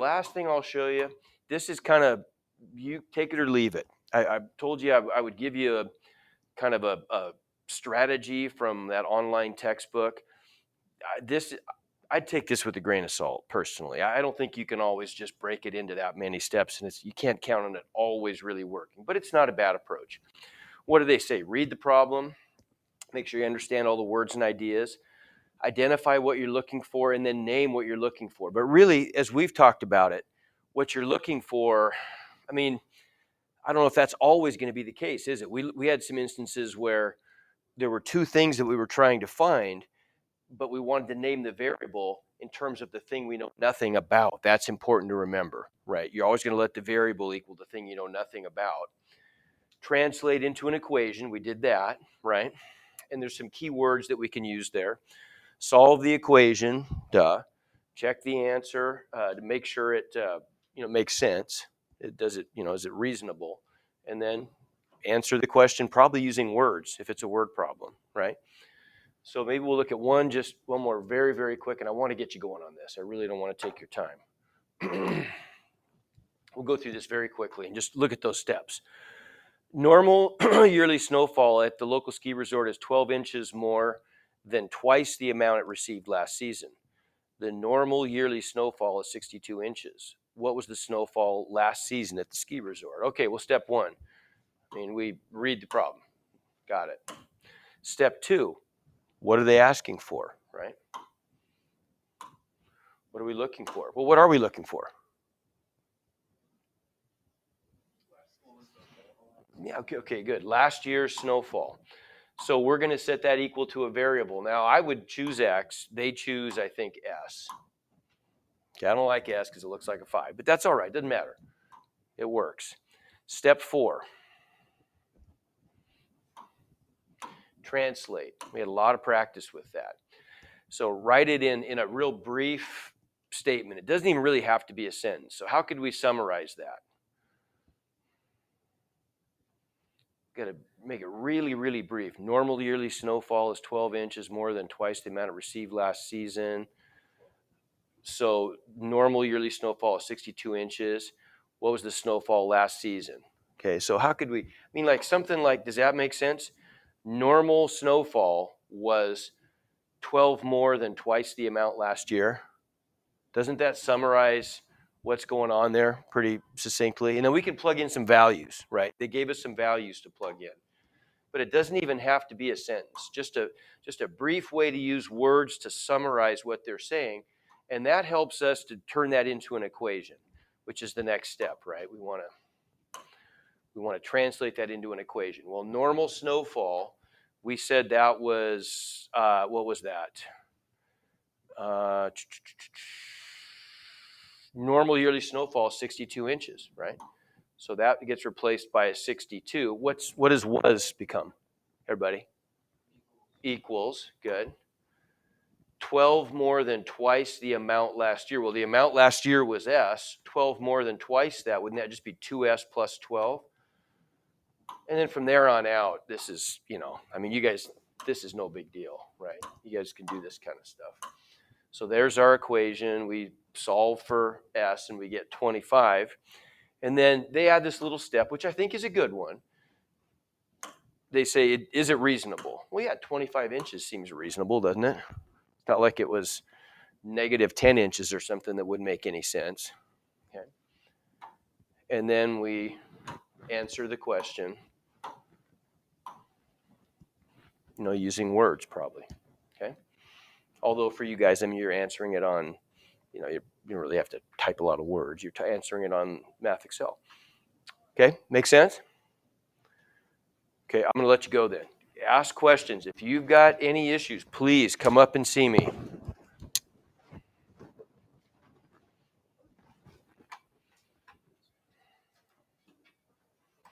last thing I'll show you, this is kind of, you take it or leave it. I told you I would give you a kind of a strategy from that online textbook. I'd take this with a grain of salt personally. I don't think you can always just break it into that many steps, and you can't count on it always really working, but it's not a bad approach. What do they say? Read the problem, make sure you understand all the words and ideas, identify what you're looking for, and then name what you're looking for. But really, as we've talked about it, what you're looking for, I mean, I don't know if that's always going to be the case, is it? We had some instances where there were two things that we were trying to find, but we wanted to name the variable in terms of the thing we know nothing about. That's important to remember, right? You're always going to let the variable equal the thing you know nothing about. Translate into an equation. We did that, right? And there's some key words that we can use there. Solve the equation, duh. Check the answer to make sure it makes sense. Is it reasonable? And then answer the question probably using words if it's a word problem, right? So maybe we'll look at one more very, very quick, and I want to get you going on this. I really don't want to take your time. We'll go through this very quickly and just look at those steps. Normal yearly snowfall at the local ski resort is 12 inches more than twice the amount it received last season. The normal yearly snowfall is 62 inches. What was the snowfall last season at the ski resort? Okay, well, step one, we read the problem. Got it. Step two, what are they asking for, right? What are we looking for? Well, what are we looking for? Yeah, okay, good. Last year's snowfall. So we're going to set that equal to a variable. Now, I would choose X. They choose, I think, S. Okay, I don't like S because it looks like a 5, but that's all right. Doesn't matter. It works. Step 4. Translate. We had a lot of practice with that. So write it in a real brief statement. It doesn't even really have to be a sentence. So how could we summarize that? Got to make it really, really brief. Normal yearly snowfall is 12 inches, more than twice the amount it received last season. So normal yearly snowfall is 62 inches. What was the snowfall last season? Okay, so how could we, like something like, does that make sense? Normal snowfall was 12 more than twice the amount last year. Doesn't that summarize what's going on there pretty succinctly? And then we can plug in some values, right? They gave us some values to plug in. But it doesn't even have to be a sentence. Just a brief way to use words to summarize what they're saying. And that helps us to turn that into an equation, which is the next step, right? We want to translate that into an equation. Well, normal snowfall, we said that was, what was that? Normal yearly snowfall is 62 inches, right? So that gets replaced by a 62. What does was become? Everybody? Equals, good. 12 more than twice the amount last year. Well, the amount last year was S. 12 more than twice that. Wouldn't that just be 2S plus 12? And then from there on out, this is, you guys, this is no big deal, right? You guys can do this kind of stuff. So there's our equation. We solve for S and we get 25. And then they add this little step, which I think is a good one. They say, is it reasonable? Well, yeah, 25 inches seems reasonable, doesn't it? It's not like it was negative 10 inches or something that wouldn't make any sense. Okay. And then we answer the question, using words probably. Okay. Although for you guys, you're answering it on, you don't really have to type a lot of words. You're answering it on Math Excel. Okay, make sense? Okay, I'm going to let you go then. Ask questions. If you've got any issues, please come up and see me.